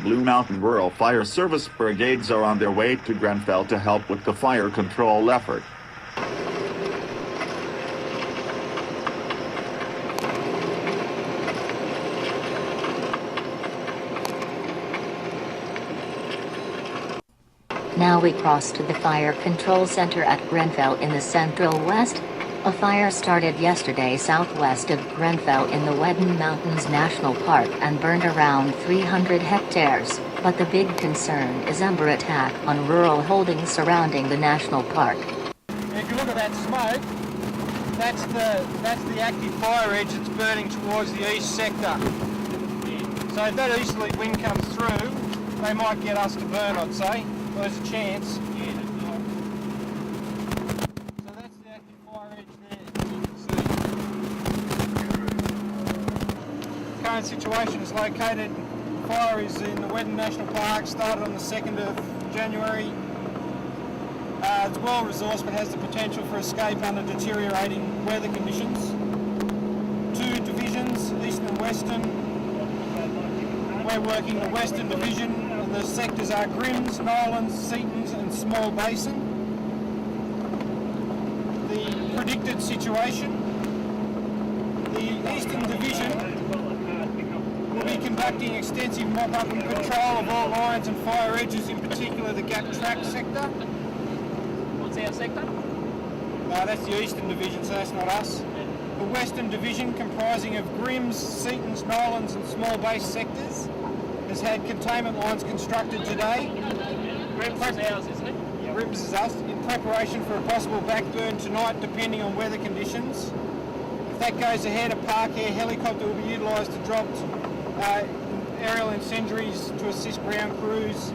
Blue Mountain Rural Fire Service brigades are on their way to Grenfell to help with the fire control effort. Now we cross to the Fire Control Center at Grenfell in the Central West. A fire started yesterday southwest of Grenfell in the Weddin Mountain National Park and burned around 300 hectares, but the big concern is ember attack on rural holdings surrounding the national park. If you look at that smoke, that's the active fire edge that's burning towards the east sector. So if that easterly wind comes through, they might get us to burn, I'd say. Well, there's a chance. So that's the active fire edge there, as you can see. Current situation is located, the fire is in the Weddin National Park, started on the 2nd of January. It's well resourced but has the potential for escape under deteriorating weather conditions. 2 divisions, east and western. We're working the western division. The sectors are Grims, Nolan's, Seaton's and Small Basin. The predicted situation. The Eastern Division will be conducting extensive mop-up and patrol of all lines and fire edges, in particular the Gap Track sector. What's our sector? No, that's the Eastern Division, so that's not us. The Western Division, comprising of Grims, Seaton's, Nolan's and Small Base sectors, has had containment lines constructed today. Grims is ours, isn't it? Grims is us, in preparation for a possible backburn tonight, depending on weather conditions. If that goes ahead, a Park Air helicopter will be utilised to drop aerial incendiaries to assist ground crews.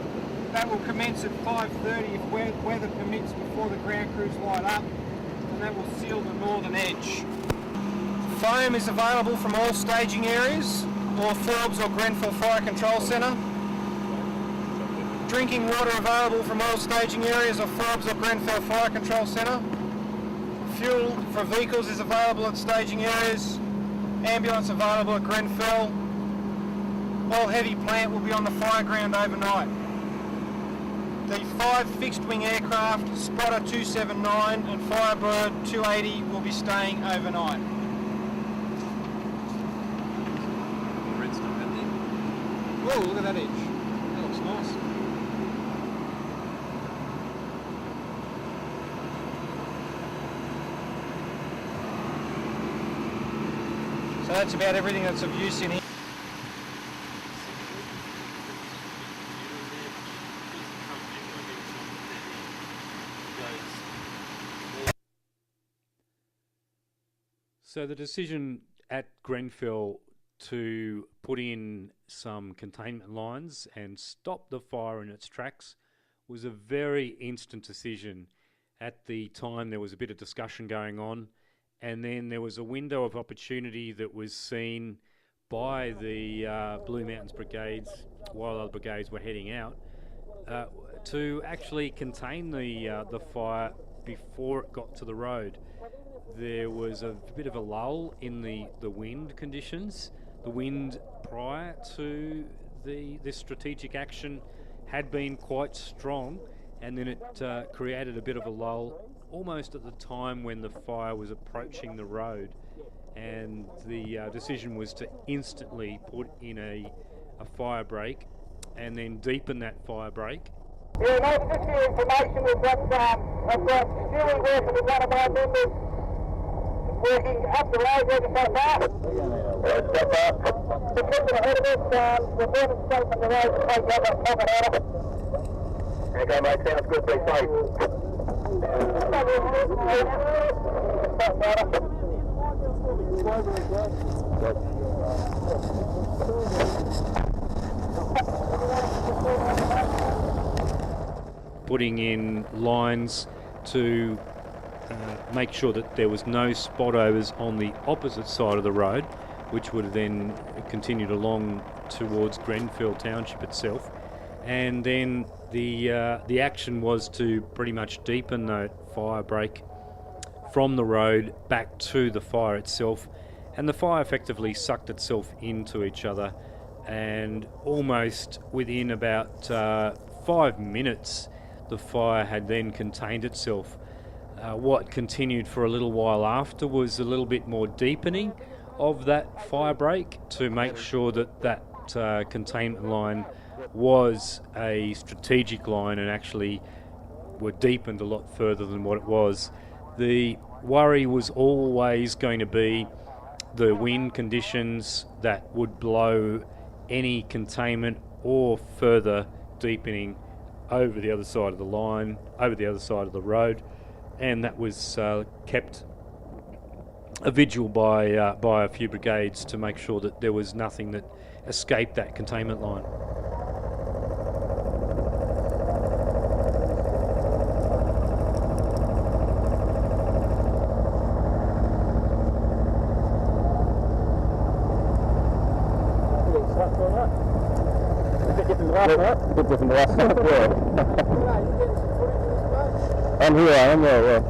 That will commence at 5:30 if weather permits before the ground crews light up, and that will seal the northern edge. Foam is available from all staging areas or Forbes or Grenfell Fire Control Centre. Drinking water available from all staging areas or Forbes or Grenfell Fire Control Centre. Fuel for vehicles is available at staging areas. Ambulance available at Grenfell. All heavy plant will be on the fire ground overnight. The 5 fixed-wing aircraft, Spotter 279 and Firebird 280 will be staying overnight. Whoa, look at that edge. That looks nice. So that's about everything that's of use in here. So the decision at Grenfell to put in some containment lines and stop the fire in its tracks was a very instant decision. At the time there was a bit of discussion going on, and then there was a window of opportunity that was seen by the Blue Mountains brigades while other brigades were heading out to actually contain the fire before it got to the road. There was a bit of a lull in the wind conditions. The wind prior to this strategic action had been quite strong, and then it created a bit of a lull almost at the time when the fire was approaching the road, and the decision was to instantly put in a fire break and then deepen that fire break. Yeah, no, just for your information, I've got Stewie working with one of our members, working up the road, working so far. Step up. We're keeping ahead of us, we're moving straight from the road to take over pocket out of it. Okay, mate, sounds good, be safe. Putting in lines to make sure that there was no spot overs on the opposite side of the road, which would have then continued along towards Grenfell Township itself. And then the action was to pretty much deepen the fire break from the road back to the fire itself, and the fire effectively sucked itself into each other and almost within about 5 minutes the fire had then contained itself. What continued for a little while after was a little bit more deepening of that fire break to make sure that that containment line was a strategic line and actually were deepened a lot further than what it was. The worry was always going to be the wind conditions that would blow any containment or further deepening over the other side of the line, over the other side of the road, and that was kept a vigil by a few brigades to make sure that there was nothing that escaped that containment line. Bit different to last time, yeah. I'm here, I am, yeah.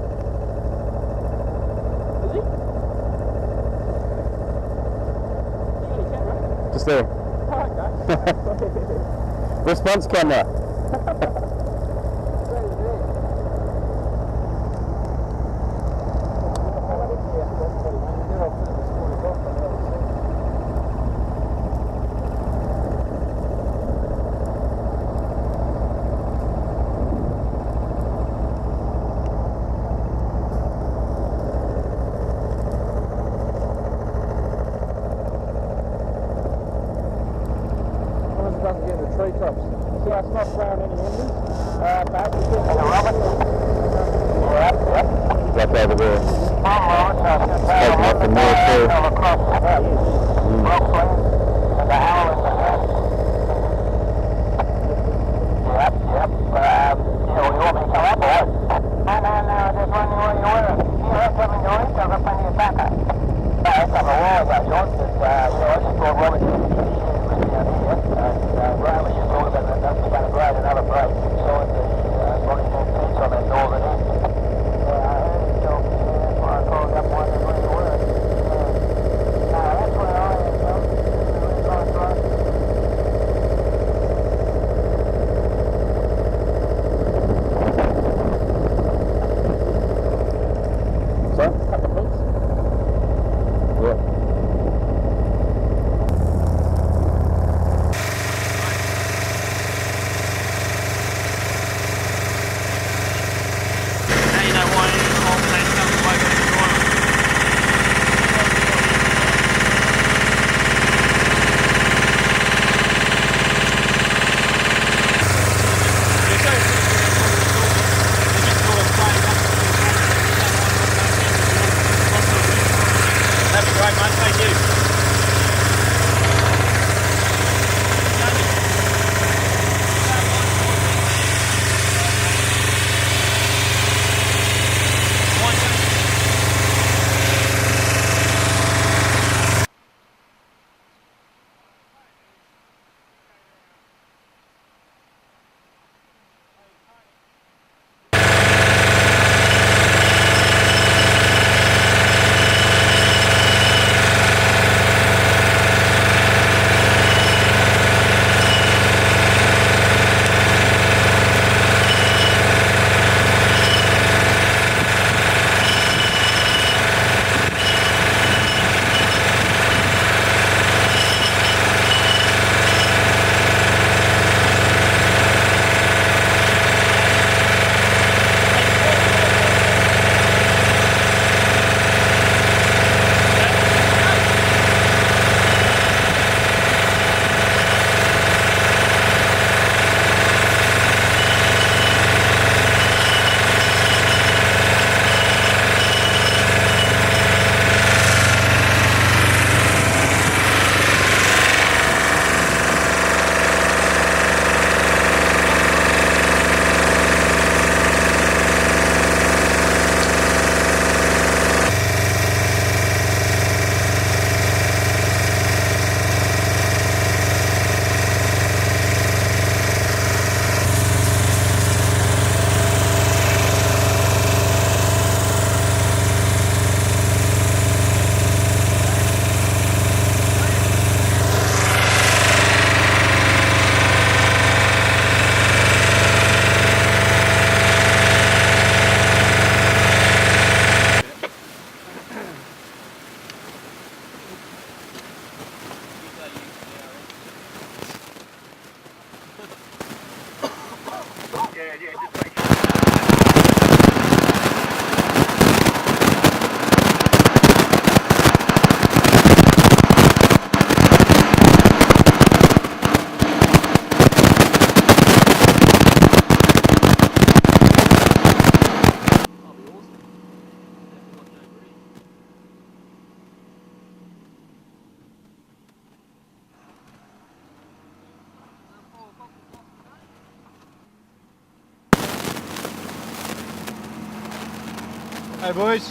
Just there. Response camera. Hey boys.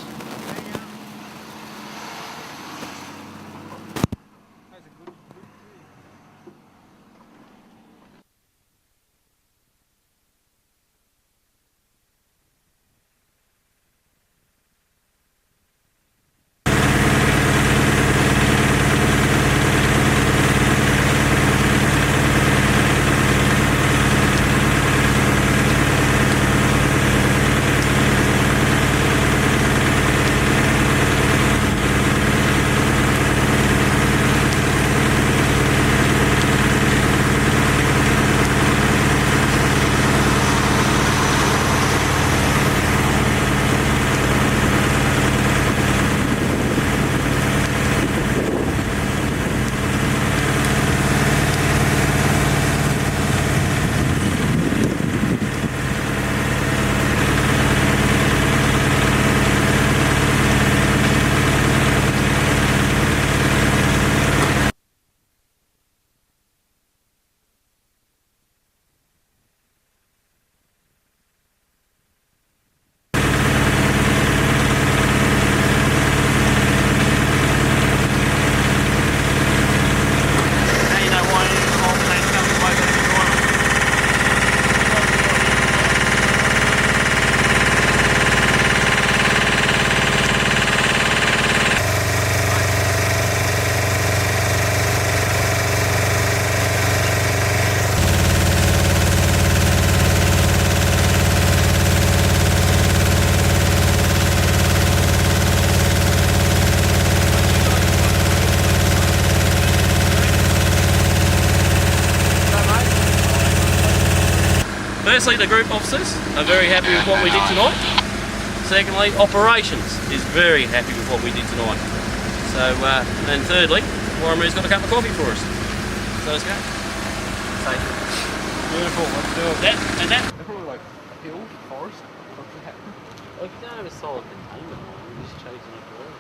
Firstly, the group officers are very happy with what we did tonight. Secondly, operations is very happy with what we did tonight. So, and thirdly, Warramaroo's got a cup of coffee for us. So let's go. Beautiful, let's do it. That and that. They're probably like hill, forest, what's that? Like, we don't have a solid containment line, we're just chasing it around.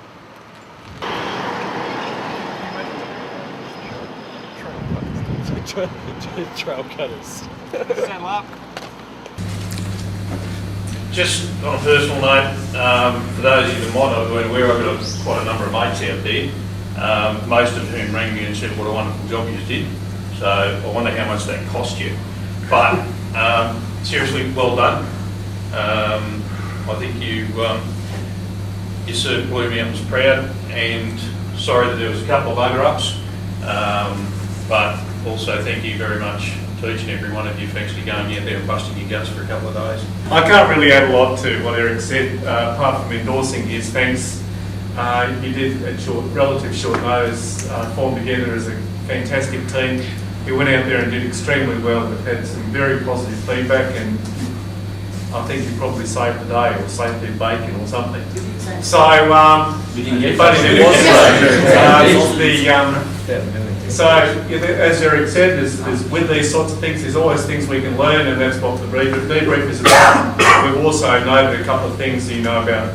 Trail cutters. Saddle up. Just on a personal note, for those of you that might not have been aware, I've got quite a number of mates out there, most of whom rang me and said what a wonderful job you did. So I wonder how much that cost you. But seriously, well done. I think you served Blue Mountains proud, and sorry that there was a couple of bugger-ups, but also thank you very much to each and every one of you for actually going out there and busting your guts for a couple of days. I can't really add a lot to what Eric said, apart from endorsing his thanks. You did at relative short notice form together as a fantastic team. You went out there and did extremely well. We've had some very positive feedback, and I think you probably saved the day or saved their bacon or something. So, We didn't get but it was so, as Eric said, there's with these sorts of things, there's always things we can learn, and that's what the debrief is about. We've also noted a couple of things that you know about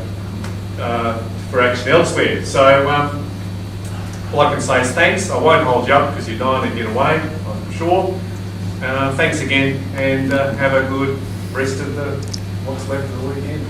for action elsewhere. So, all I can say is thanks. I won't hold you up because you're dying to get away, I'm sure. Thanks again, and have a good rest of what's left of the weekend.